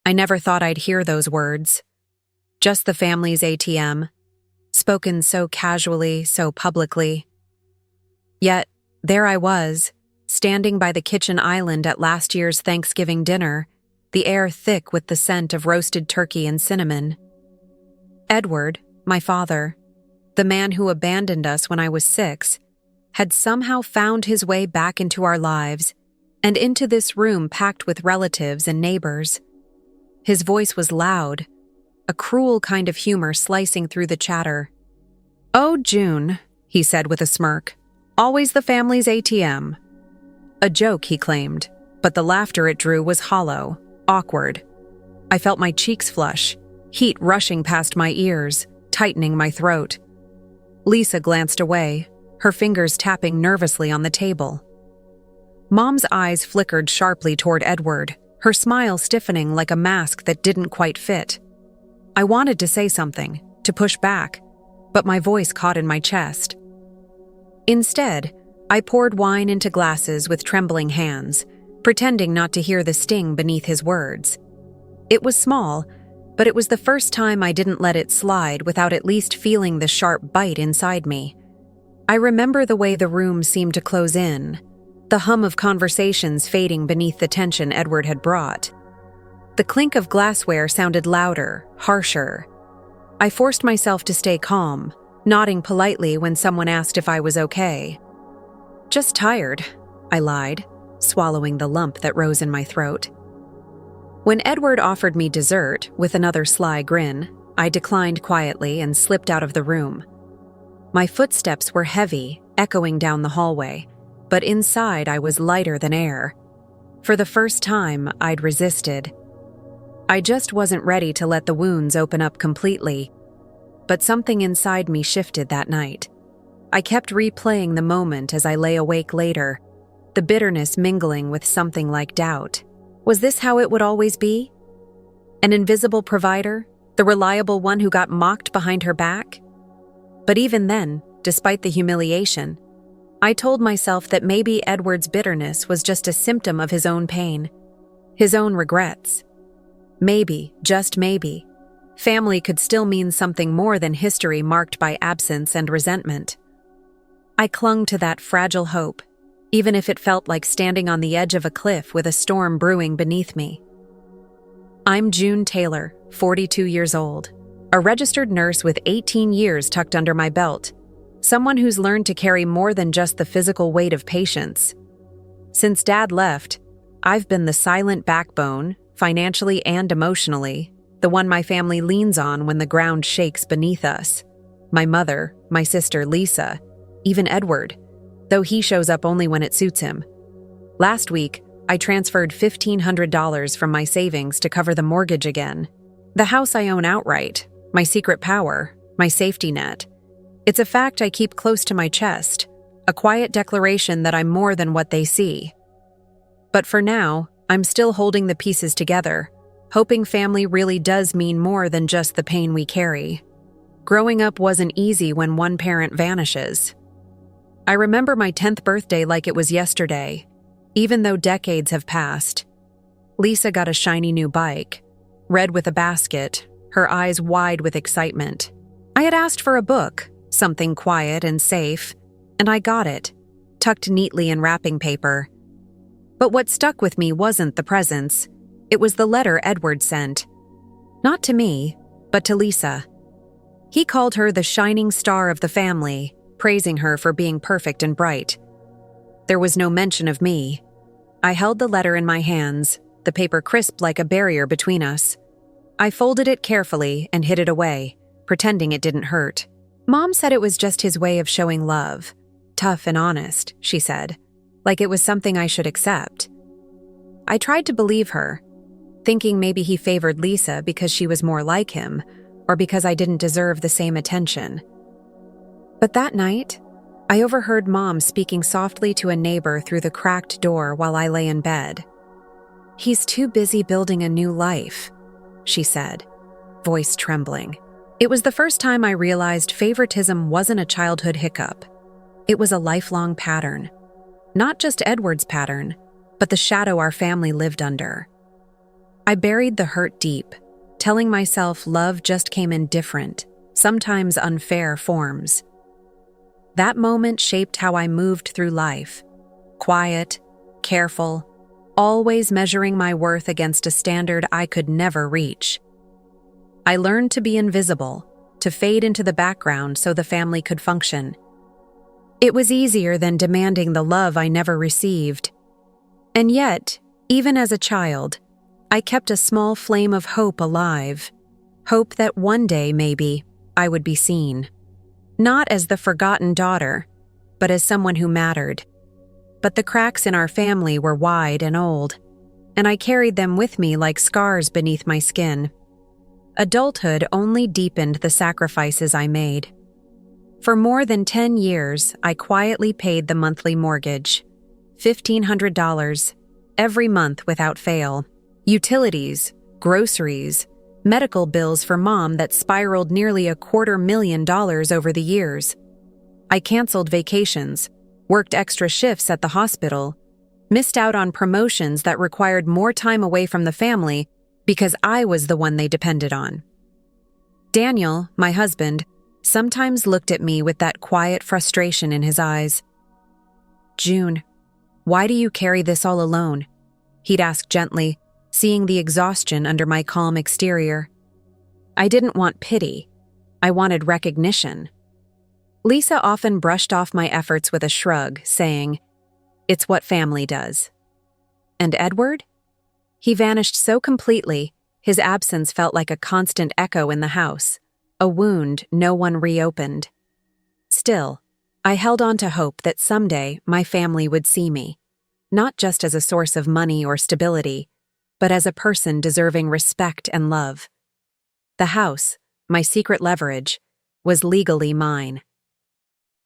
I never thought I'd hear those words. Just the family's ATM, spoken so casually, so publicly. Yet, there I was, standing by the kitchen island at last year's Thanksgiving dinner, the air thick with the scent of roasted turkey and cinnamon. Edward, my father, the man who abandoned us when I was 6, had somehow found his way back into our lives and into this room packed with relatives and neighbors. His voice was loud, a cruel kind of humor slicing through the chatter. "Oh, June," he said with a smirk, "always the family's ATM." A joke, he claimed, but the laughter it drew was hollow, awkward. I felt my cheeks flush, heat rushing past my ears, tightening my throat. Lisa glanced away, her fingers tapping nervously on the table. Mom's eyes flickered sharply toward Edward, her smile stiffening like a mask that didn't quite fit. I wanted to say something, to push back, but my voice caught in my chest. Instead, I poured wine into glasses with trembling hands, pretending not to hear the sting beneath his words. It was small, but it was the first time I didn't let it slide without at least feeling the sharp bite inside me. I remember the way the room seemed to close in, the hum of conversations fading beneath the tension Edward had brought. The clink of glassware sounded louder, harsher. I forced myself to stay calm, nodding politely when someone asked if I was okay. "Just tired," I lied, swallowing the lump that rose in my throat. When Edward offered me dessert with another sly grin, I declined quietly and slipped out of the room. My footsteps were heavy, echoing down the hallway, but inside I was lighter than air. For the first time, I'd resisted. I just wasn't ready to let the wounds open up completely, but something inside me shifted that night. I kept replaying the moment as I lay awake later, the bitterness mingling with something like doubt. Was this how it would always be? An invisible provider, the reliable one who got mocked behind her back? But even then, despite the humiliation, I told myself that maybe Edward's bitterness was just a symptom of his own pain, his own regrets. Maybe, just maybe, family could still mean something more than history marked by absence and resentment. I clung to that fragile hope, even if it felt like standing on the edge of a cliff with a storm brewing beneath me. I'm June Taylor, 42 years old, a registered nurse with 18 years tucked under my belt, someone who's learned to carry more than just the physical weight of patients. Since Dad left, I've been the silent backbone, financially and emotionally, the one my family leans on when the ground shakes beneath us. My mother, my sister Lisa, even Edward, though he shows up only when it suits him. Last week, I transferred $1,500 from my savings to cover the mortgage again. The house I own outright, my secret power, my safety net. It's a fact I keep close to my chest, a quiet declaration that I'm more than what they see. But for now, I'm still holding the pieces together, hoping family really does mean more than just the pain we carry. Growing up wasn't easy when one parent vanishes. I remember my 10th birthday like it was yesterday, even though decades have passed. Lisa got a shiny new bike, red with a basket, her eyes wide with excitement. I had asked for a book, something quiet and safe, and I got it, tucked neatly in wrapping paper. But what stuck with me wasn't the presents. It was the letter Edward sent. Not to me, but to Lisa. He called her the shining star of the family, praising her for being perfect and bright. There was no mention of me. I held the letter in my hands, the paper crisp like a barrier between us. I folded it carefully and hid it away, pretending it didn't hurt. Mom said it was just his way of showing love. Tough and honest, she said, like it was something I should accept. I tried to believe her, thinking maybe he favored Lisa because she was more like him, or because I didn't deserve the same attention. But that night, I overheard Mom speaking softly to a neighbor through the cracked door while I lay in bed. "He's too busy building a new life," she said, voice trembling. It was the first time I realized favoritism wasn't a childhood hiccup. It was a lifelong pattern. Not just Edward's pattern, but the shadow our family lived under. I buried the hurt deep, telling myself love just came in different, sometimes unfair forms. That moment shaped how I moved through life, quiet, careful, always measuring my worth against a standard I could never reach. I learned to be invisible, to fade into the background so the family could function. It was easier than demanding the love I never received. And yet, even as a child, I kept a small flame of hope alive. Hope that one day, maybe, I would be seen. Not as the forgotten daughter, but as someone who mattered. But the cracks in our family were wide and old, and I carried them with me like scars beneath my skin. Adulthood only deepened the sacrifices I made. For more than 10 years, I quietly paid the monthly mortgage, $1,500, every month without fail. Utilities, groceries, medical bills for Mom that spiraled nearly $250,000 over the years. I canceled vacations, worked extra shifts at the hospital, missed out on promotions that required more time away from the family because I was the one they depended on. Daniel, my husband, sometimes looked at me with that quiet frustration in his eyes. "June, why do you carry this all alone?" he'd ask gently, seeing the exhaustion under my calm exterior. I didn't want pity. I wanted recognition. Lisa often brushed off my efforts with a shrug, saying, "It's what family does." And Edward? He vanished so completely, his absence felt like a constant echo in the house, a wound no one reopened. Still, I held on to hope that someday my family would see me, not just as a source of money or stability, but as a person deserving respect and love. The house, my secret leverage, was legally mine.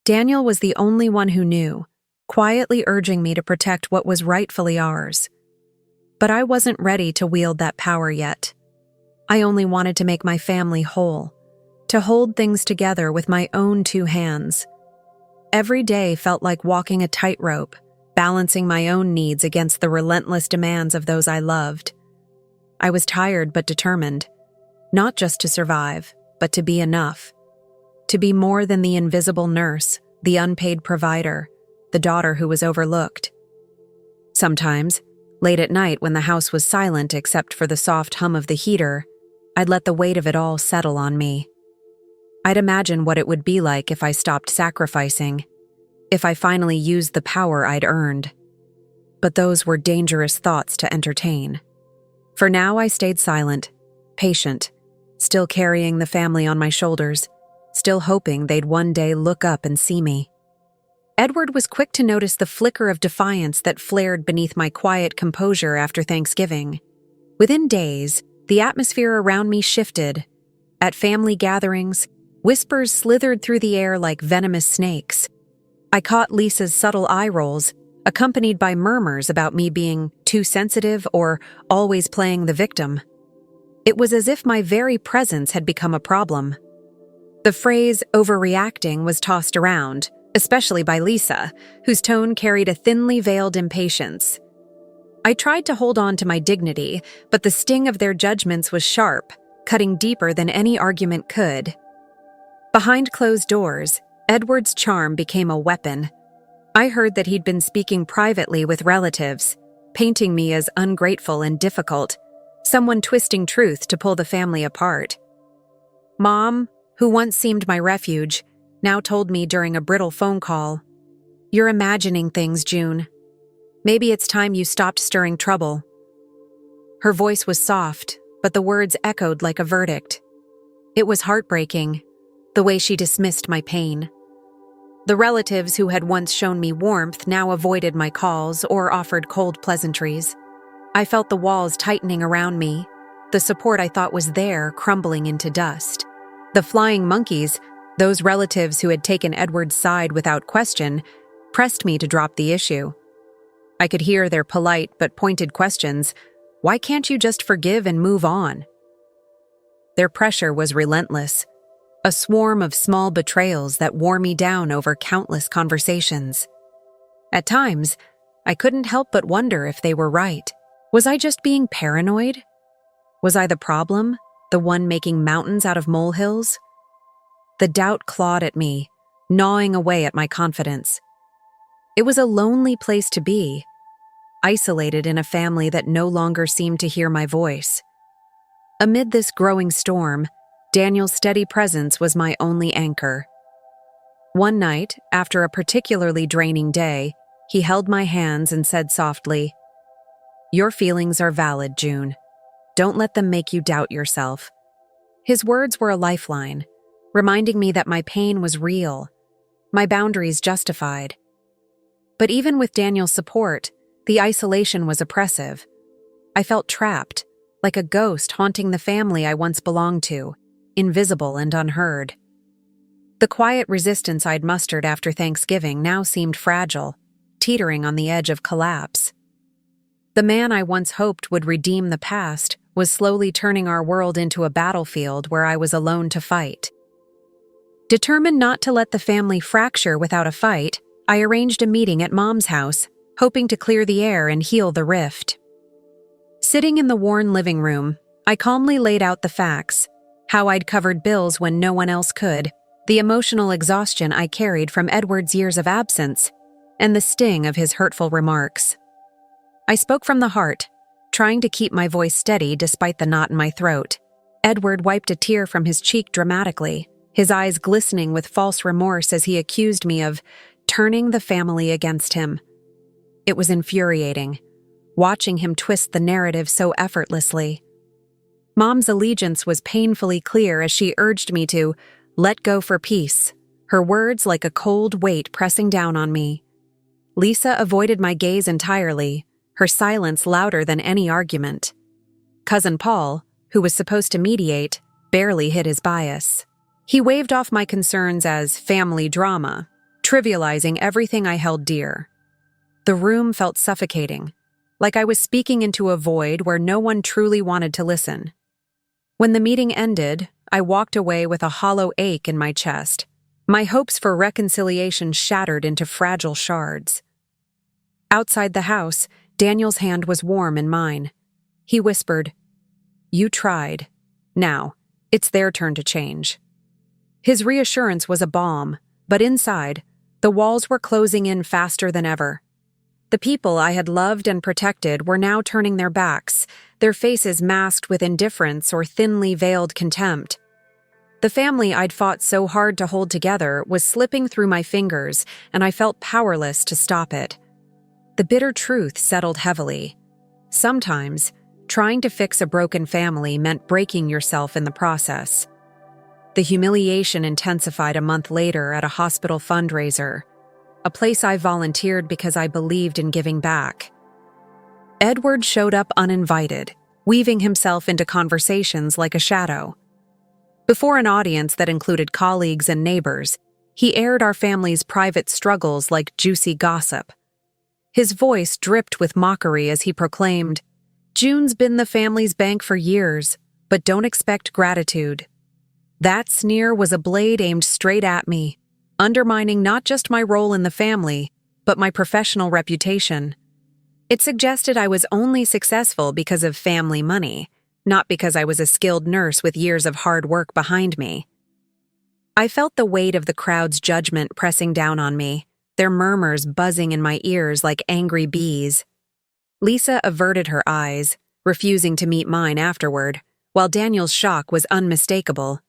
Daniel was the only one who knew, quietly urging me to protect what was rightfully ours. But I wasn't ready to wield that power yet. I only wanted to make my family whole, to hold things together with my own two hands. Every day felt like walking a tightrope, balancing my own needs against the relentless demands of those I loved. I was tired but determined, not just to survive, but to be enough. To be more than the invisible nurse, the unpaid provider, the daughter who was overlooked. Sometimes, late at night when the house was silent except for the soft hum of the heater, I'd let the weight of it all settle on me. I'd imagine what it would be like if I stopped sacrificing, if I finally used the power I'd earned. But those were dangerous thoughts to entertain. For now, I stayed silent, patient, still carrying the family on my shoulders, still hoping they'd one day look up and see me. Edward was quick to notice the flicker of defiance that flared beneath my quiet composure after Thanksgiving. Within days, the atmosphere around me shifted. At family gatherings, whispers slithered through the air like venomous snakes. I caught Lisa's subtle eye rolls, accompanied by murmurs about me being too sensitive or always playing the victim. It was as if my very presence had become a problem. The phrase overreacting was tossed around, especially by Lisa, whose tone carried a thinly veiled impatience. I tried to hold on to my dignity, but the sting of their judgments was sharp, cutting deeper than any argument could. Behind closed doors, Edward's charm became a weapon. I heard that he'd been speaking privately with relatives, painting me as ungrateful and difficult, someone twisting truth to pull the family apart. Mom, who once seemed my refuge, now told me during a brittle phone call, "You're imagining things, June. Maybe it's time you stopped stirring trouble." Her voice was soft, but the words echoed like a verdict. It was heartbreaking, the way she dismissed my pain. The relatives who had once shown me warmth now avoided my calls or offered cold pleasantries. I felt the walls tightening around me, the support I thought was there crumbling into dust. The flying monkeys, those relatives who had taken Edward's side without question, pressed me to drop the issue. I could hear their polite but pointed questions. Why can't you just forgive and move on? Their pressure was relentless, a swarm of small betrayals that wore me down over countless conversations. At times, I couldn't help but wonder if they were right. Was I just being paranoid? Was I the problem, the one making mountains out of molehills? The doubt clawed at me, gnawing away at my confidence. It was a lonely place to be, isolated in a family that no longer seemed to hear my voice. Amid this growing storm, Daniel's steady presence was my only anchor. One night, after a particularly draining day, he held my hands and said softly, "Your feelings are valid, June. Don't let them make you doubt yourself." His words were a lifeline, reminding me that my pain was real, my boundaries justified. But even with Daniel's support, the isolation was oppressive. I felt trapped, like a ghost haunting the family I once belonged to, invisible and unheard. The quiet resistance I'd mustered after Thanksgiving now seemed fragile, teetering on the edge of collapse. The man I once hoped would redeem the past was slowly turning our world into a battlefield where I was alone to fight. Determined not to let the family fracture without a fight, I arranged a meeting at Mom's house, hoping to clear the air and heal the rift. Sitting in the worn living room, I calmly laid out the facts, how I'd covered bills when no one else could, the emotional exhaustion I carried from Edward's years of absence, and the sting of his hurtful remarks. I spoke from the heart, trying to keep my voice steady despite the knot in my throat. Edward wiped a tear from his cheek dramatically, his eyes glistening with false remorse as he accused me of turning the family against him. It was infuriating, watching him twist the narrative so effortlessly. Mom's allegiance was painfully clear as she urged me to let go for peace, her words like a cold weight pressing down on me. Lisa avoided my gaze entirely, her silence louder than any argument. Cousin Paul, who was supposed to mediate, barely hid his bias. He waved off my concerns as family drama, trivializing everything I held dear. The room felt suffocating, like I was speaking into a void where no one truly wanted to listen. When the meeting ended, I walked away with a hollow ache in my chest, my hopes for reconciliation shattered into fragile shards. Outside the house, Daniel's hand was warm in mine. He whispered, "You tried. Now, it's their turn to change." His reassurance was a balm, but inside, the walls were closing in faster than ever. The people I had loved and protected were now turning their backs, their faces masked with indifference or thinly veiled contempt. The family I'd fought so hard to hold together was slipping through my fingers, and I felt powerless to stop it. The bitter truth settled heavily. Sometimes, trying to fix a broken family meant breaking yourself in the process. The humiliation intensified a month later at a hospital fundraiser, a place I volunteered because I believed in giving back. Edward showed up uninvited, weaving himself into conversations like a shadow. Before an audience that included colleagues and neighbors, he aired our family's private struggles like juicy gossip. His voice dripped with mockery as he proclaimed, "June's been the family's bank for years, but don't expect gratitude." That sneer was a blade aimed straight at me, undermining not just my role in the family, but my professional reputation. It suggested I was only successful because of family money, not because I was a skilled nurse with years of hard work behind me. I felt the weight of the crowd's judgment pressing down on me, their murmurs buzzing in my ears like angry bees. Lisa averted her eyes, refusing to meet mine afterward, while Daniel's shock was unmistakable.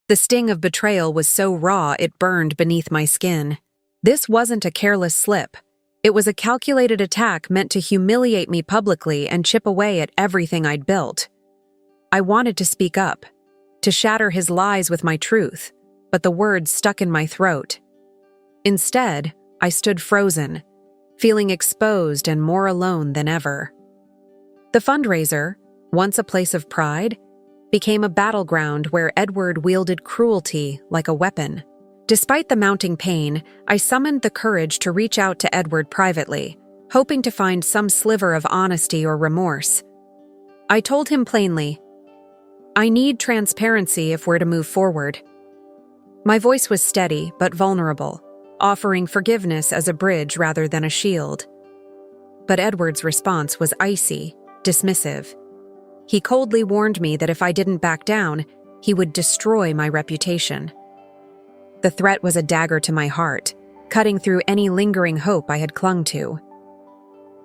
The sting of betrayal was so raw it burned beneath my skin. This wasn't a careless slip. It was a calculated attack meant to humiliate me publicly and chip away at everything I'd built. I wanted to speak up, to shatter his lies with my truth, but the words stuck in my throat. Instead, I stood frozen, feeling exposed and more alone than ever. The fundraiser, once a place of pride, became a battleground where Edward wielded cruelty like a weapon. Despite the mounting pain, I summoned the courage to reach out to Edward privately, hoping to find some sliver of honesty or remorse. I told him plainly, "I need transparency if we're to move forward." My voice was steady but vulnerable, offering forgiveness as a bridge rather than a shield. But Edward's response was icy, dismissive. He coldly warned me that if I didn't back down, he would destroy my reputation. The threat was a dagger to my heart, cutting through any lingering hope I had clung to.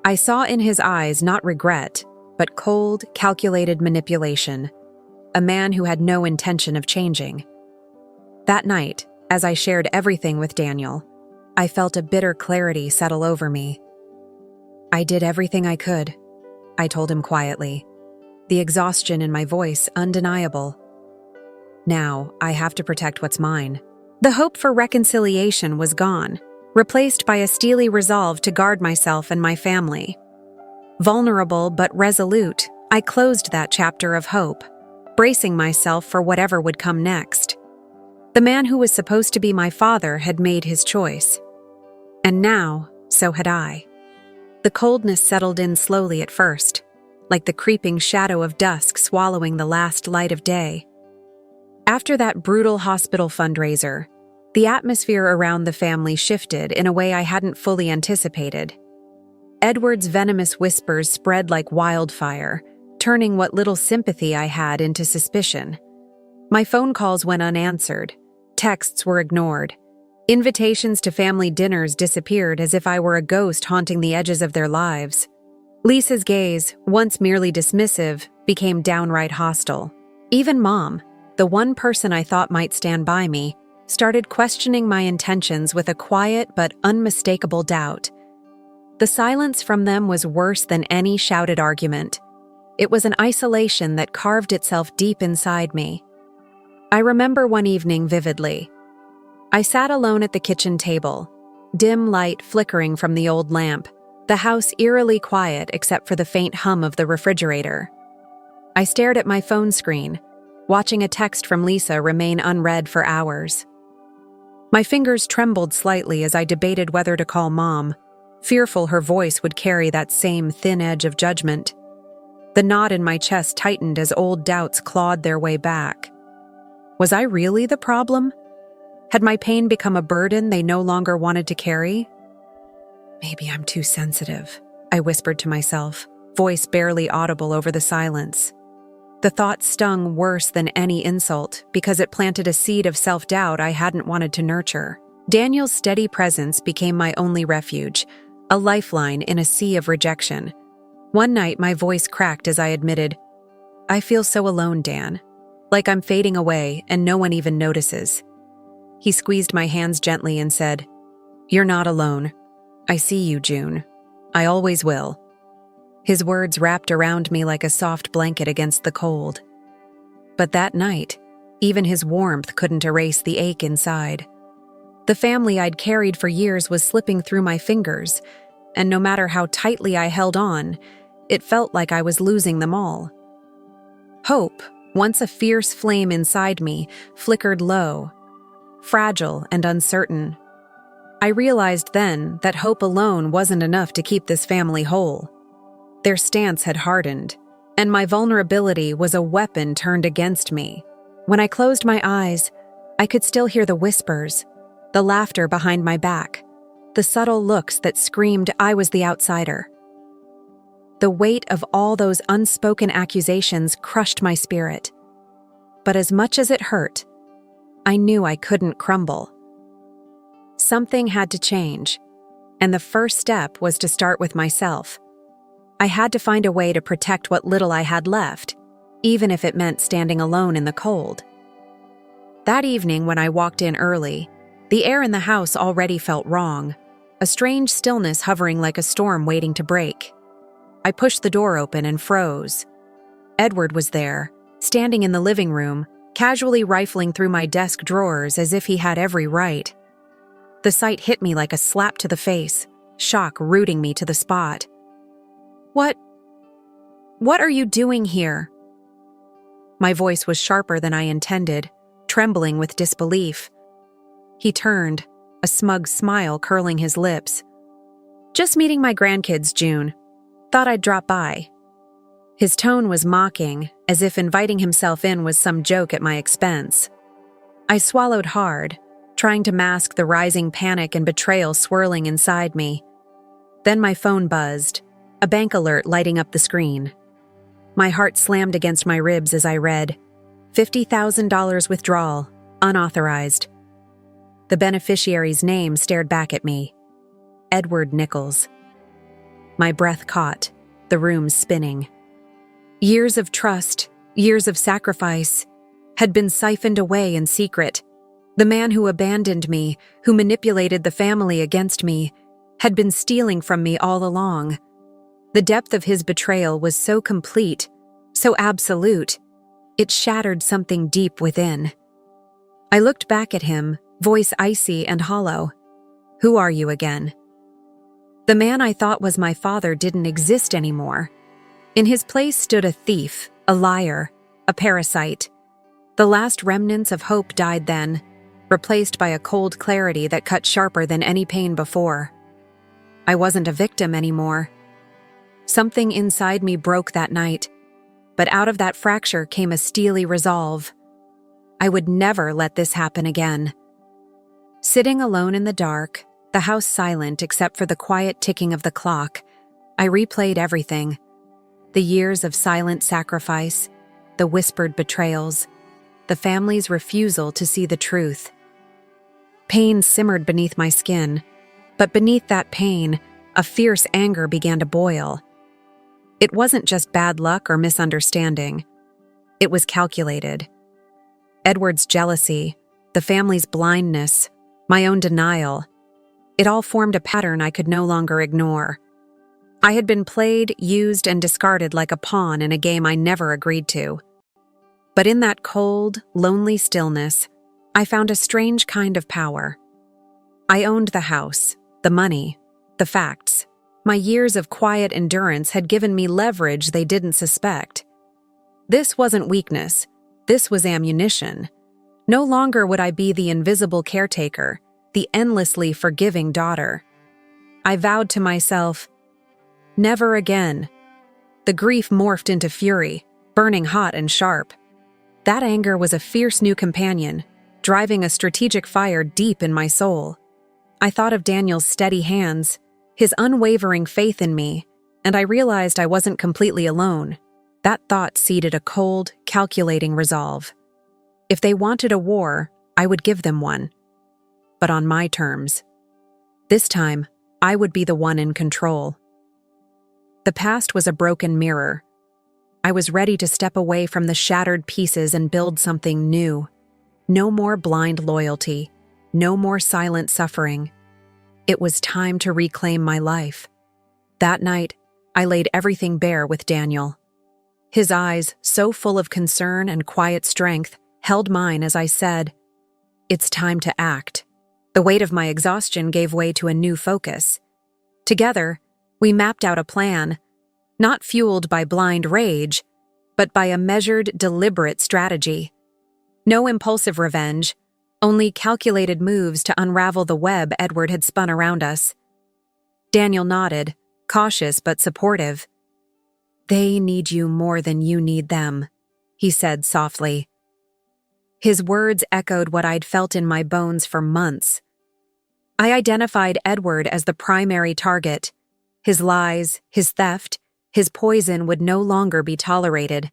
I saw in his eyes not regret, but cold, calculated manipulation, a man who had no intention of changing. That night, as I shared everything with Daniel, I felt a bitter clarity settle over me. "I did everything I could," I told him quietly, the exhaustion in my voice undeniable. "Now, I have to protect what's mine." The hope for reconciliation was gone, replaced by a steely resolve to guard myself and my family. Vulnerable but resolute, I closed that chapter of hope, bracing myself for whatever would come next. The man who was supposed to be my father had made his choice. And now, so had I. The coldness settled in slowly at first, like the creeping shadow of dusk swallowing the last light of day. After that brutal hospital fundraiser, the atmosphere around the family shifted in a way I hadn't fully anticipated. Edward's venomous whispers spread like wildfire, turning what little sympathy I had into suspicion. My phone calls went unanswered, texts were ignored, invitations to family dinners disappeared as if I were a ghost haunting the edges of their lives. Lisa's gaze, once merely dismissive, became downright hostile. Even Mom, the one person I thought might stand by me, started questioning my intentions with a quiet but unmistakable doubt. The silence from them was worse than any shouted argument. It was an isolation that carved itself deep inside me. I remember one evening vividly. I sat alone at the kitchen table, dim light flickering from the old lamp, the house eerily quiet except for the faint hum of the refrigerator. I stared at my phone screen, watching a text from Lisa remain unread for hours. My fingers trembled slightly as I debated whether to call Mom, fearful her voice would carry that same thin edge of judgment. The knot in my chest tightened as old doubts clawed their way back. Was I really the problem? Had my pain become a burden they no longer wanted to carry? "Maybe I'm too sensitive," I whispered to myself, voice barely audible over the silence. The thought stung worse than any insult because it planted a seed of self-doubt I hadn't wanted to nurture. Daniel's steady presence became my only refuge, a lifeline in a sea of rejection. One night, my voice cracked as I admitted, "I feel so alone, Dan. Like I'm fading away and no one even notices." He squeezed my hands gently and said, "You're not alone. I see you, June. I always will." His words wrapped around me like a soft blanket against the cold. But that night, even his warmth couldn't erase the ache inside. The family I'd carried for years was slipping through my fingers, and no matter how tightly I held on, it felt like I was losing them all. Hope, once a fierce flame inside me, flickered low, fragile and uncertain. I realized then that hope alone wasn't enough to keep this family whole. Their stance had hardened, and my vulnerability was a weapon turned against me. When I closed my eyes, I could still hear the whispers, the laughter behind my back, the subtle looks that screamed I was the outsider. The weight of all those unspoken accusations crushed my spirit. But as much as it hurt, I knew I couldn't crumble. Something had to change, and the first step was to start with myself. I had to find a way to protect what little I had left, even if it meant standing alone in the cold. That evening when I walked in early, the air in the house already felt wrong, a strange stillness hovering like a storm waiting to break. I pushed the door open and froze. Edward was there, standing in the living room, casually rifling through my desk drawers as if he had every right. The sight hit me like a slap to the face, shock rooting me to the spot. What are you doing here?" My voice was sharper than I intended, trembling with disbelief. He turned, a smug smile curling his lips. "Just meeting my grandkids, June. Thought I'd drop by." His tone was mocking, as if inviting himself in was some joke at my expense. I swallowed hard, trying to mask the rising panic and betrayal swirling inside me. Then my phone buzzed, a bank alert lighting up the screen. My heart slammed against my ribs as I read, $50,000 withdrawal, unauthorized. The beneficiary's name stared back at me. Edward Nichols. My breath caught, the room spinning. Years of trust, years of sacrifice, had been siphoned away in secret. The man who abandoned me, who manipulated the family against me, had been stealing from me all along. The depth of his betrayal was so complete, so absolute, it shattered something deep within. I looked back at him, voice icy and hollow. Who are you again? The man I thought was my father didn't exist anymore. In his place stood a thief, a liar, a parasite. The last remnants of hope died then, replaced by a cold clarity that cut sharper than any pain before. I wasn't a victim anymore. Something inside me broke that night, but out of that fracture came a steely resolve. I would never let this happen again. Sitting alone in the dark, the house silent except for the quiet ticking of the clock, I replayed everything. The years of silent sacrifice, the whispered betrayals, the family's refusal to see the truth. Pain simmered beneath my skin, but beneath that pain, a fierce anger began to boil. It wasn't just bad luck or misunderstanding. It was calculated. Edward's jealousy, the family's blindness, my own denial, it all formed a pattern I could no longer ignore. I had been played, used, and discarded like a pawn in a game I never agreed to. But in that cold, lonely stillness, I found a strange kind of power. I owned the house, the money, the facts. My years of quiet endurance had given me leverage they didn't suspect. This wasn't weakness. This was ammunition. No longer would I be the invisible caretaker, the endlessly forgiving daughter. I vowed to myself, never again. The grief morphed into fury, burning hot and sharp. That anger was a fierce new companion, driving a strategic fire deep in my soul. I thought of Daniel's steady hands, his unwavering faith in me, and I realized I wasn't completely alone. That thought seeded a cold, calculating resolve. If they wanted a war, I would give them one. But on my terms. This time, I would be the one in control. The past was a broken mirror. I was ready to step away from the shattered pieces and build something new. No more blind loyalty. No more silent suffering. It was time to reclaim my life. That night, I laid everything bare with Daniel. His eyes, so full of concern and quiet strength, held mine as I said, "It's time to act." The weight of my exhaustion gave way to a new focus. Together, we mapped out a plan, not fueled by blind rage, but by a measured, deliberate strategy. No impulsive revenge, only calculated moves to unravel the web Edward had spun around us. Daniel nodded, cautious but supportive. "They need you more than you need them," he said softly. His words echoed what I'd felt in my bones for months. I identified Edward as the primary target. His lies, his theft, his poison would no longer be tolerated.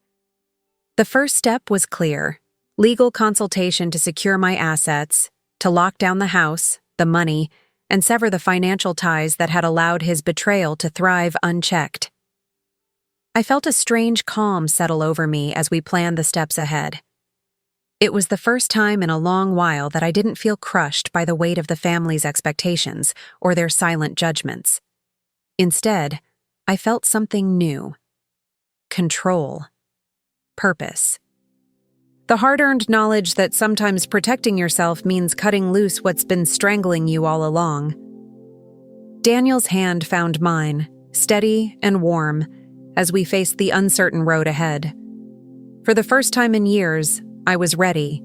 The first step was clear: legal consultation to secure my assets, to lock down the house, the money, and sever the financial ties that had allowed his betrayal to thrive unchecked. I felt a strange calm settle over me as we planned the steps ahead. It was the first time in a long while that I didn't feel crushed by the weight of the family's expectations or their silent judgments. Instead, I felt something new. Control. Purpose. The hard-earned knowledge that sometimes protecting yourself means cutting loose what's been strangling you all along. Daniel's hand found mine, steady and warm, as we faced the uncertain road ahead. For the first time in years, I was ready,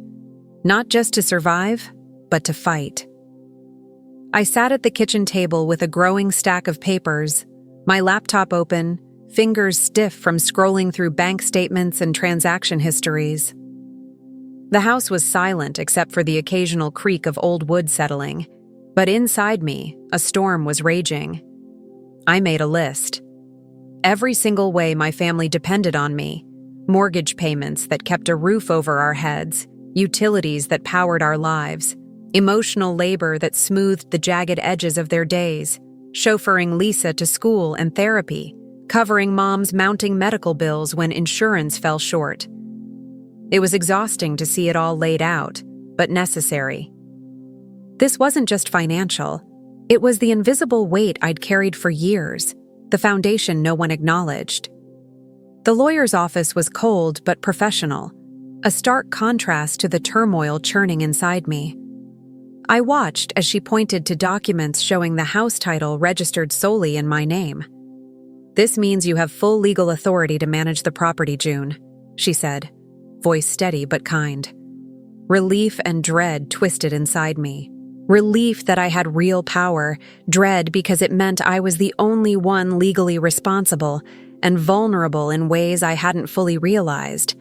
not just to survive, but to fight. I sat at the kitchen table with a growing stack of papers, my laptop open, fingers stiff from scrolling through bank statements and transaction histories. The house was silent except for the occasional creak of old wood settling, but inside me, a storm was raging. I made a list. Every single way my family depended on me. Mortgage payments that kept a roof over our heads, utilities that powered our lives, emotional labor that smoothed the jagged edges of their days, chauffeuring Lisa to school and therapy, covering Mom's mounting medical bills when insurance fell short. It was exhausting to see it all laid out, but necessary. This wasn't just financial. It was the invisible weight I'd carried for years, the foundation no one acknowledged. The lawyer's office was cold but professional, a stark contrast to the turmoil churning inside me. I watched as she pointed to documents showing the house title registered solely in my name. "This means you have full legal authority to manage the property, June," she said, voice steady but kind. Relief and dread twisted inside me. Relief that I had real power, dread because it meant I was the only one legally responsible and vulnerable in ways I hadn't fully realized.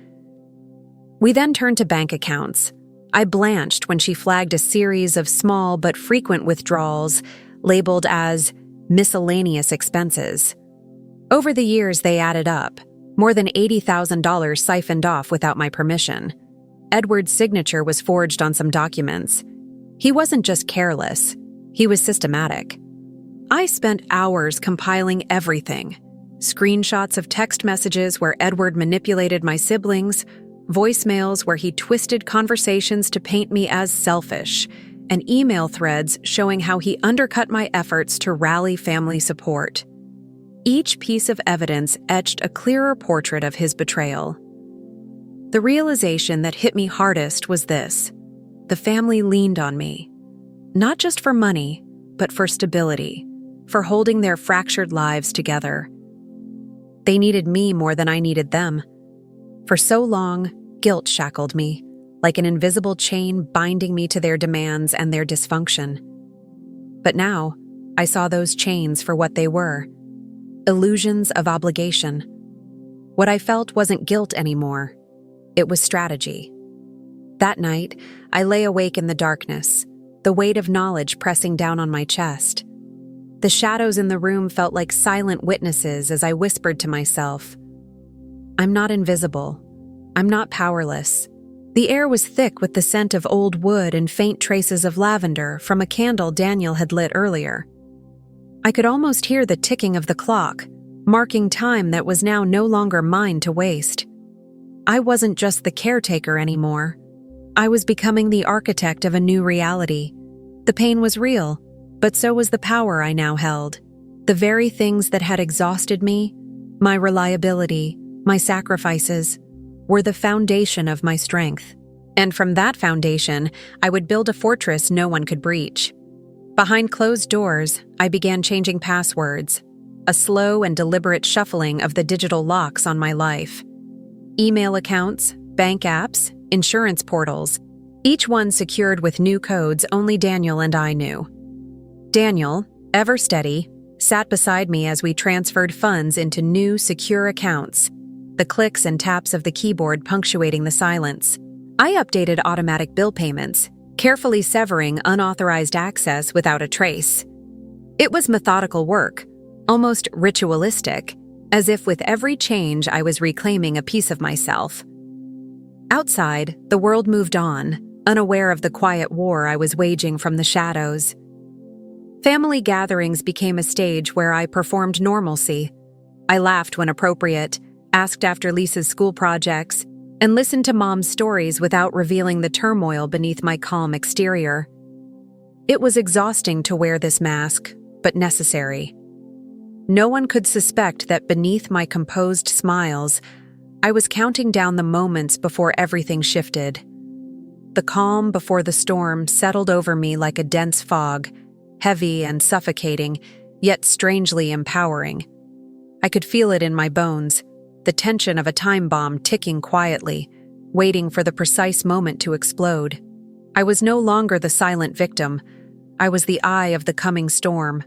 We then turned to bank accounts. I blanched when she flagged a series of small but frequent withdrawals labeled as miscellaneous expenses. Over the years, they added up, more than $80,000 siphoned off without my permission. Edward's signature was forged on some documents. He wasn't just careless, he was systematic. I spent hours compiling everything. Screenshots of text messages where Edward manipulated my siblings, voicemails where he twisted conversations to paint me as selfish, and email threads showing how he undercut my efforts to rally family support. Each piece of evidence etched a clearer portrait of his betrayal. The realization that hit me hardest was this: the family leaned on me, not just for money, but for stability, for holding their fractured lives together. They needed me more than I needed them. For so long, guilt shackled me, like an invisible chain binding me to their demands and their dysfunction. But now, I saw those chains for what they were: illusions of obligation. What I felt wasn't guilt anymore. It was strategy. That night, I lay awake in the darkness, the weight of knowledge pressing down on my chest. The shadows in the room felt like silent witnesses as I whispered to myself, "I'm not invisible. I'm not powerless." The air was thick with the scent of old wood and faint traces of lavender from a candle Daniel had lit earlier. I could almost hear the ticking of the clock, marking time that was now no longer mine to waste. I wasn't just the caretaker anymore. I was becoming the architect of a new reality. The pain was real, but so was the power I now held. The very things that had exhausted me, my reliability, my sacrifices, were the foundation of my strength. And from that foundation, I would build a fortress no one could breach. Behind closed doors, I began changing passwords, a slow and deliberate shuffling of the digital locks on my life. Email accounts, bank apps, insurance portals, each one secured with new codes only Daniel and I knew. Daniel, ever steady, sat beside me as we transferred funds into new, secure accounts, the clicks and taps of the keyboard punctuating the silence. I updated automatic bill payments, carefully severing unauthorized access without a trace. It was methodical work, almost ritualistic, as if with every change I was reclaiming a piece of myself. Outside, the world moved on, unaware of the quiet war I was waging from the shadows. Family gatherings became a stage where I performed normalcy. I laughed when appropriate, asked after Lisa's school projects, and listened to Mom's stories without revealing the turmoil beneath my calm exterior. It was exhausting to wear this mask, but necessary. No one could suspect that beneath my composed smiles, I was counting down the moments before everything shifted. The calm before the storm settled over me like a dense fog, heavy and suffocating, yet strangely empowering. I could feel it in my bones, the tension of a time bomb ticking quietly, waiting for the precise moment to explode. I was no longer the silent victim. I was the eye of the coming storm.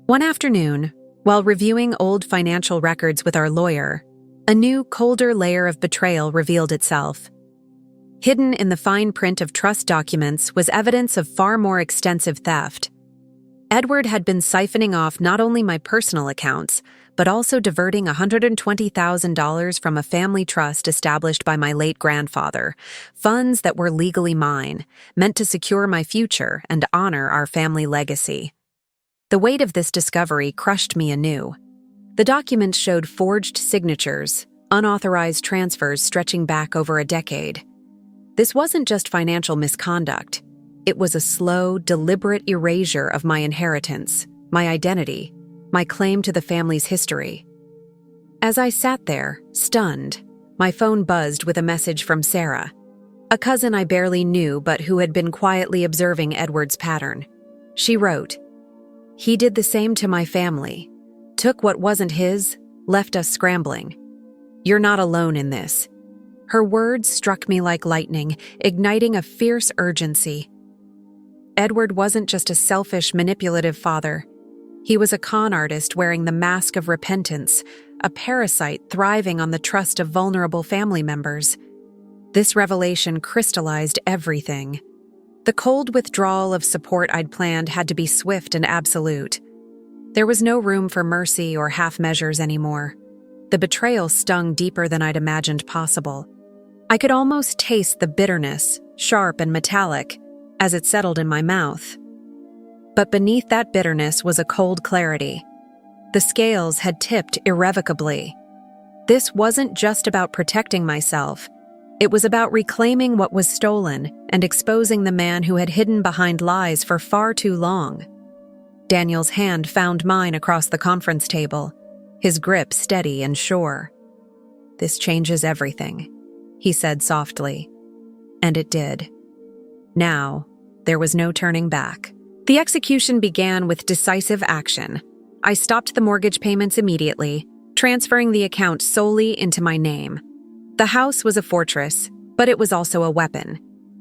One afternoon, while reviewing old financial records with our lawyer, a new, colder layer of betrayal revealed itself. Hidden in the fine print of trust documents was evidence of far more extensive theft. Edward had been siphoning off not only my personal accounts, but also diverting $120,000 from a family trust established by my late grandfather, funds that were legally mine, meant to secure my future and honor our family legacy. The weight of this discovery crushed me anew. The documents showed forged signatures, unauthorized transfers stretching back over a decade. This wasn't just financial misconduct. It was a slow, deliberate erasure of my inheritance, my identity, my claim to the family's history. As I sat there, stunned, my phone buzzed with a message from Sarah, a cousin I barely knew but who had been quietly observing Edward's pattern. She wrote, "He did the same to my family. Took what wasn't his, left us scrambling. You're not alone in this." Her words struck me like lightning, igniting a fierce urgency. Edward wasn't just a selfish, manipulative father. He was a con artist wearing the mask of repentance, a parasite thriving on the trust of vulnerable family members. This revelation crystallized everything. The cold withdrawal of support I'd planned had to be swift and absolute. There was no room for mercy or half measures anymore. The betrayal stung deeper than I'd imagined possible. I could almost taste the bitterness, sharp and metallic, as it settled in my mouth. But beneath that bitterness was a cold clarity. The scales had tipped irrevocably. This wasn't just about protecting myself. It was about reclaiming what was stolen and exposing the man who had hidden behind lies for far too long. Daniel's hand found mine across the conference table, his grip steady and sure. "This changes everything," he said softly. And it did. Now, there was no turning back. The execution began with decisive action. I stopped the mortgage payments immediately, transferring the account solely into my name. The house was a fortress, but it was also a weapon.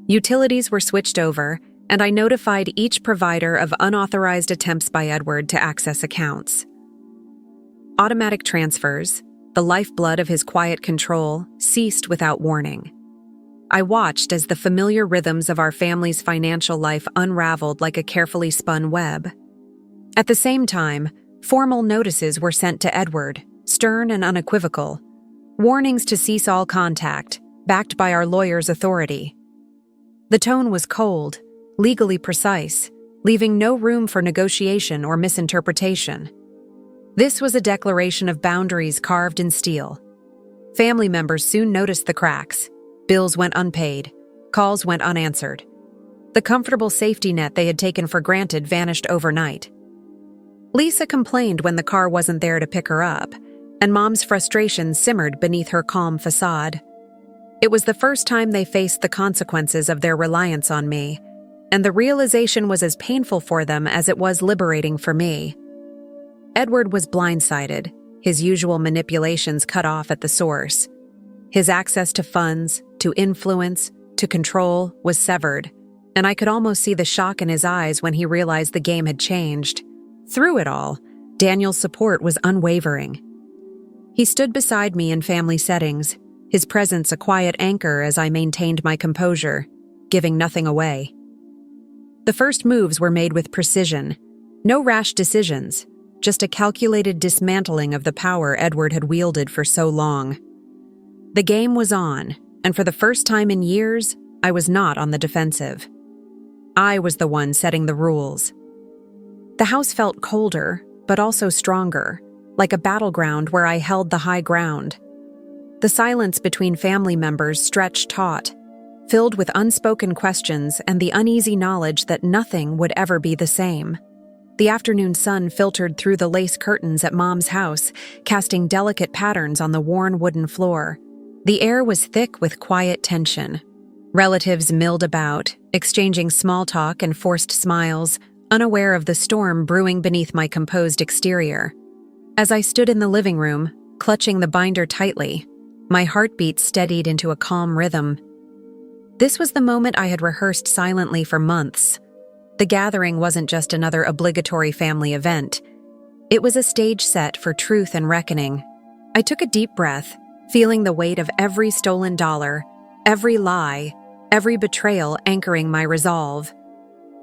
Utilities were switched over, and I notified each provider of unauthorized attempts by Edward to access accounts. Automatic transfers, the lifeblood of his quiet control, ceased without warning. I watched as the familiar rhythms of our family's financial life unraveled like a carefully spun web. At the same time, formal notices were sent to Edward, stern and unequivocal. Warnings to cease all contact, backed by our lawyer's authority. The tone was cold, legally precise, leaving no room for negotiation or misinterpretation. This was a declaration of boundaries carved in steel. Family members soon noticed the cracks. Bills went unpaid. Calls went unanswered. The comfortable safety net they had taken for granted vanished overnight. Lisa complained when the car wasn't there to pick her up, and Mom's frustration simmered beneath her calm facade. It was the first time they faced the consequences of their reliance on me, and the realization was as painful for them as it was liberating for me. Edward was blindsided, his usual manipulations cut off at the source. His access to funds, to influence, to control was severed, and I could almost see the shock in his eyes when he realized the game had changed. Through it all, Daniel's support was unwavering. He stood beside me in family settings, his presence a quiet anchor as I maintained my composure, giving nothing away. The first moves were made with precision, no rash decisions, just a calculated dismantling of the power Edward had wielded for so long. The game was on, and for the first time in years, I was not on the defensive. I was the one setting the rules. The house felt colder, but also stronger, like a battleground where I held the high ground. The silence between family members stretched taut, filled with unspoken questions and the uneasy knowledge that nothing would ever be the same. The afternoon sun filtered through the lace curtains at Mom's house, casting delicate patterns on the worn wooden floor. The air was thick with quiet tension. Relatives milled about, exchanging small talk and forced smiles, unaware of the storm brewing beneath my composed exterior. As I stood in the living room, clutching the binder tightly, my heartbeat steadied into a calm rhythm. This was the moment I had rehearsed silently for months. The gathering wasn't just another obligatory family event. It was a stage set for truth and reckoning. I took a deep breath, feeling the weight of every stolen dollar, every lie, every betrayal anchoring my resolve.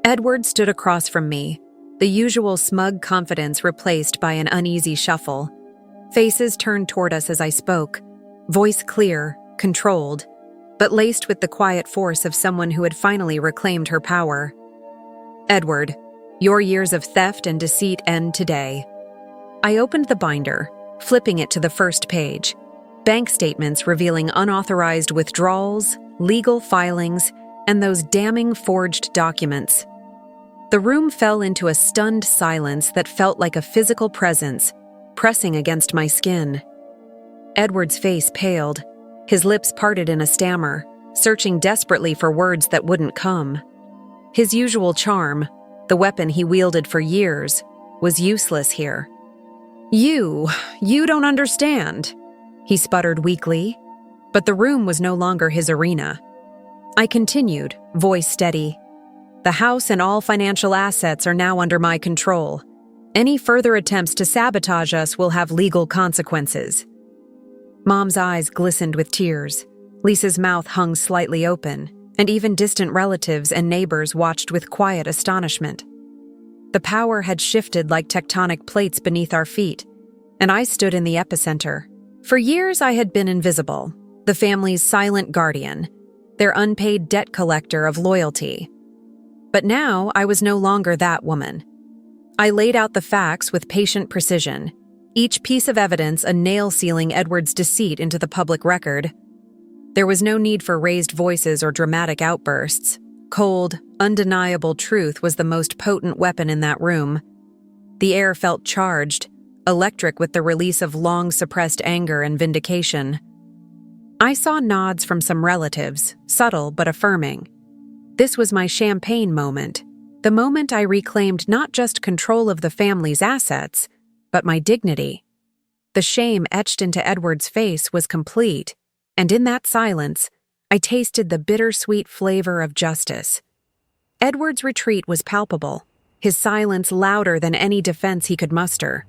Edward stood across from me, the usual smug confidence replaced by an uneasy shuffle. Faces turned toward us as I spoke, voice clear, controlled, but laced with the quiet force of someone who had finally reclaimed her power. Edward, your years of theft and deceit end today. I opened the binder, flipping it to the first page. Bank statements revealing unauthorized withdrawals, legal filings, and those damning forged documents. The room fell into a stunned silence that felt like a physical presence, pressing against my skin. Edward's face paled, his lips parted in a stammer, searching desperately for words that wouldn't come. His usual charm, the weapon he wielded for years, was useless here. You don't understand," he sputtered weakly, but the room was no longer his arena. I continued, voice steady. "The house and all financial assets are now under my control. Any further attempts to sabotage us will have legal consequences." Mom's eyes glistened with tears. Lisa's mouth hung slightly open, and even distant relatives and neighbors watched with quiet astonishment. The power had shifted like tectonic plates beneath our feet, and I stood in the epicenter. For years I had been invisible, the family's silent guardian, their unpaid debt collector of loyalty. But now I was no longer that woman. I laid out the facts with patient precision, each piece of evidence a nail sealing Edward's deceit into the public record. There was no need for raised voices or dramatic outbursts. Cold, undeniable truth was the most potent weapon in that room. The air felt charged, electric with the release of long-suppressed anger and vindication. I saw nods from some relatives, subtle but affirming. This was my champagne moment, the moment I reclaimed not just control of the family's assets, but my dignity. The shame etched into Edward's face was complete, and in that silence, I tasted the bittersweet flavor of justice. Edward's retreat was palpable, his silence louder than any defense he could muster.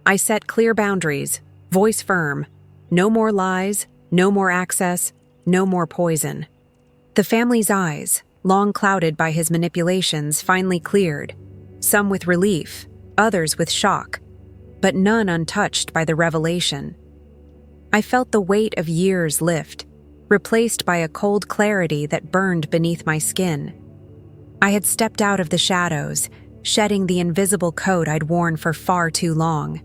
I set clear boundaries, voice firm. No more lies, no more access, no more poison. The family's eyes, long clouded by his manipulations, finally cleared, some with relief, others with shock, but none untouched by the revelation. I felt the weight of years lift, replaced by a cold clarity that burned beneath my skin. I had stepped out of the shadows, shedding the invisible coat I'd worn for far too long.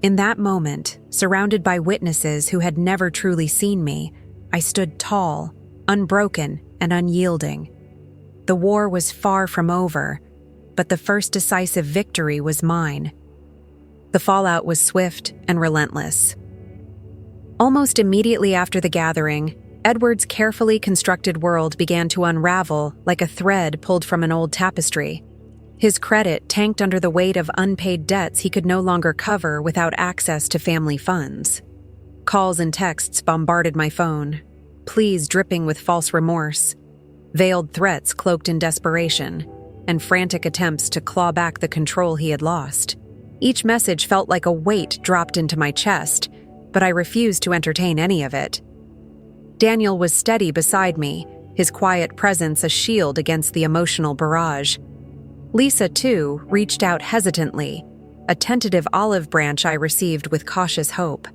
In that moment, surrounded by witnesses who had never truly seen me, I stood tall, unbroken, and unyielding. The war was far from over, but the first decisive victory was mine. The fallout was swift and relentless. Almost immediately after the gathering, Edward's carefully constructed world began to unravel like a thread pulled from an old tapestry. His credit tanked under the weight of unpaid debts he could no longer cover without access to family funds. Calls and texts bombarded my phone, pleas dripping with false remorse, veiled threats cloaked in desperation, and frantic attempts to claw back the control he had lost. Each message felt like a weight dropped into my chest, but I refused to entertain any of it. Daniel was steady beside me, his quiet presence a shield against the emotional barrage. Lisa, too, reached out hesitantly, a tentative olive branch I received with cautious hope.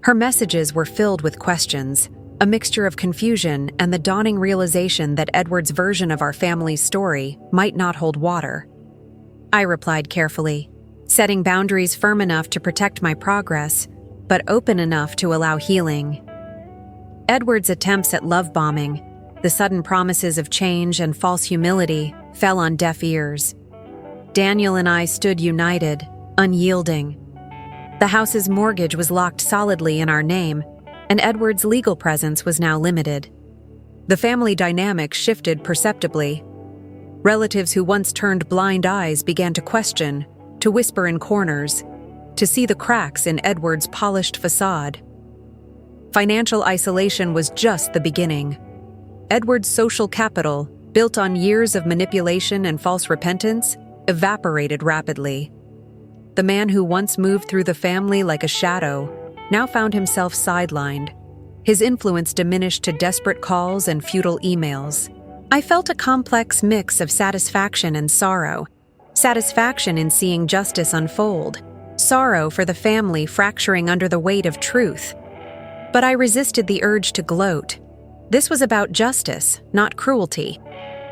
Her messages were filled with questions, a mixture of confusion and the dawning realization that Edward's version of our family's story might not hold water. I replied carefully, setting boundaries firm enough to protect my progress, but open enough to allow healing. Edward's attempts at love bombing, the sudden promises of change and false humility, fell on deaf ears. Daniel and I stood united, unyielding. The house's mortgage was locked solidly in our name, and Edward's legal presence was now limited. The family dynamic shifted perceptibly. Relatives who once turned blind eyes began to question, to whisper in corners, to see the cracks in Edward's polished facade. Financial isolation was just the beginning. Edward's social capital, built on years of manipulation and false repentance, evaporated rapidly. The man who once moved through the family like a shadow now found himself sidelined. His influence diminished to desperate calls and futile emails. I felt a complex mix of satisfaction and sorrow. satisfaction in seeing justice unfold, sorrow for the family fracturing under the weight of truth. But I resisted the urge to gloat. This was about justice, not cruelty.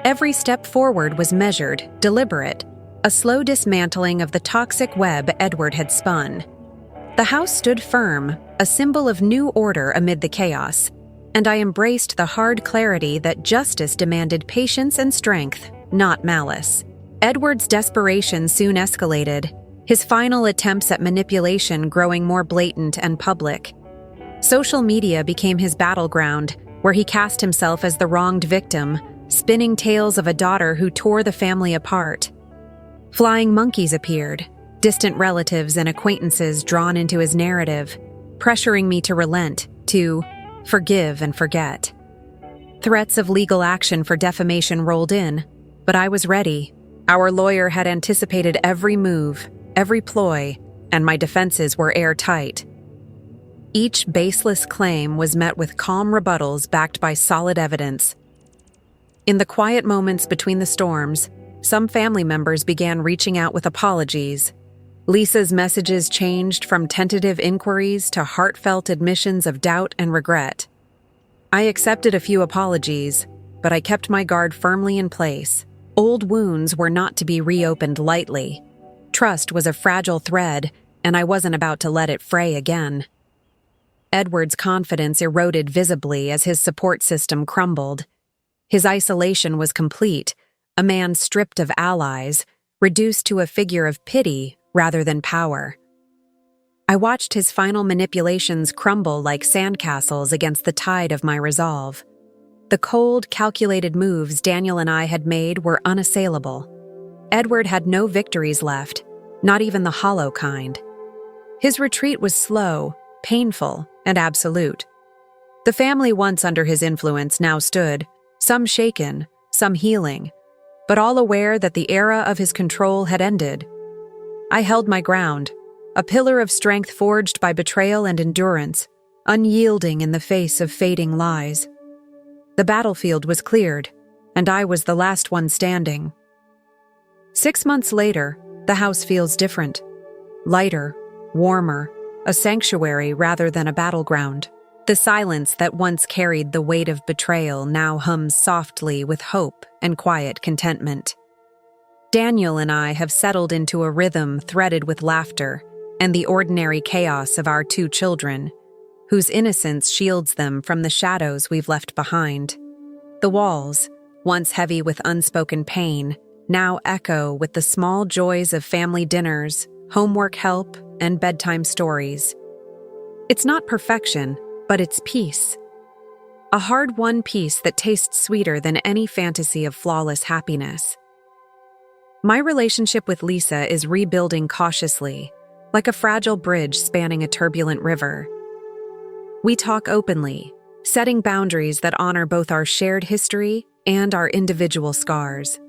Every step forward was measured, deliberate, a slow dismantling of the toxic web Edward had spun. The house stood firm, a symbol of new order amid the chaos, and I embraced the hard clarity that justice demanded patience and strength, not malice. Edward's desperation soon escalated, his final attempts at manipulation growing more blatant and public. Social media became his battleground, where he cast himself as the wronged victim, spinning tales of a daughter who tore the family apart. Flying monkeys appeared, distant relatives and acquaintances drawn into his narrative, pressuring me to relent, to forgive and forget. Threats of legal action for defamation rolled in, but I was ready. Our lawyer had anticipated every move, every ploy, and my defenses were airtight. Each baseless claim was met with calm rebuttals backed by solid evidence. In the quiet moments between the storms, some family members began reaching out with apologies. Lisa's messages changed from tentative inquiries to heartfelt admissions of doubt and regret. I accepted a few apologies, but I kept my guard firmly in place. Old wounds were not to be reopened lightly. Trust was a fragile thread, and I wasn't about to let it fray again. Edward's confidence eroded visibly as his support system crumbled. His isolation was complete, a man stripped of allies, reduced to a figure of pity rather than power. I watched his final manipulations crumble like sandcastles against the tide of my resolve. The cold, calculated moves Daniel and I had made were unassailable. Edward had no victories left, not even the hollow kind. His retreat was slow, painful, and absolute. The family once under his influence now stood, some shaken, some healing, but all aware that the era of his control had ended. I held my ground, a pillar of strength forged by betrayal and endurance, unyielding in the face of fading lies. The battlefield was cleared, and I was the last one standing. 6 months later, the house feels different. Lighter, warmer, a sanctuary rather than a battleground. The silence that once carried the weight of betrayal now hums softly with hope and quiet contentment. Daniel and I have settled into a rhythm threaded with laughter and the ordinary chaos of our 2 children, whose innocence shields them from the shadows we've left behind. The walls, once heavy with unspoken pain, now echo with the small joys of family dinners, homework help, and bedtime stories. It's not perfection, but it's peace. A hard-won peace that tastes sweeter than any fantasy of flawless happiness. My relationship with Lisa is rebuilding cautiously, like a fragile bridge spanning a turbulent river. We talk openly, setting boundaries that honor both our shared history and our individual scars.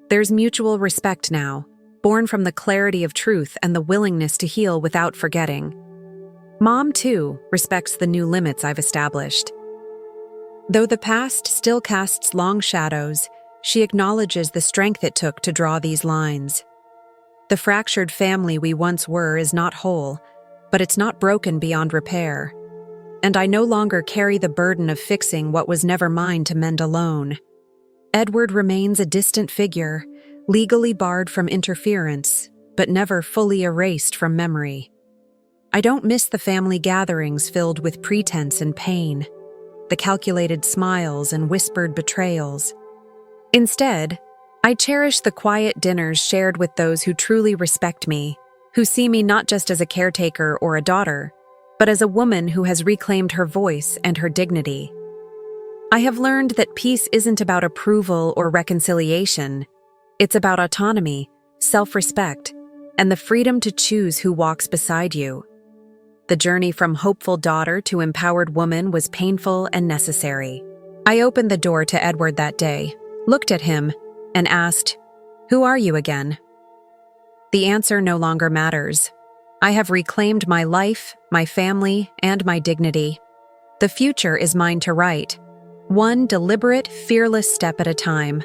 There's mutual respect now, born from the clarity of truth and the willingness to heal without forgetting. Mom, too, respects the new limits I've established. Though the past still casts long shadows, she acknowledges the strength it took to draw these lines. The fractured family we once were is not whole, but it's not broken beyond repair. And I no longer carry the burden of fixing what was never mine to mend alone. Edward remains a distant figure, legally barred from interference, but never fully erased from memory. I don't miss the family gatherings filled with pretense and pain, the calculated smiles and whispered betrayals. Instead, I cherish the quiet dinners shared with those who truly respect me, who see me not just as a caretaker or a daughter, but as a woman who has reclaimed her voice and her dignity. I have learned that peace isn't about approval or reconciliation. It's about autonomy, self-respect, and the freedom to choose who walks beside you. The journey from hopeful daughter to empowered woman was painful and necessary. I opened the door to Edward that day, looked at him, and asked, "Who are you again?" The answer no longer matters. I have reclaimed my life, my family, and my dignity. The future is mine to write, one deliberate, fearless step at a time.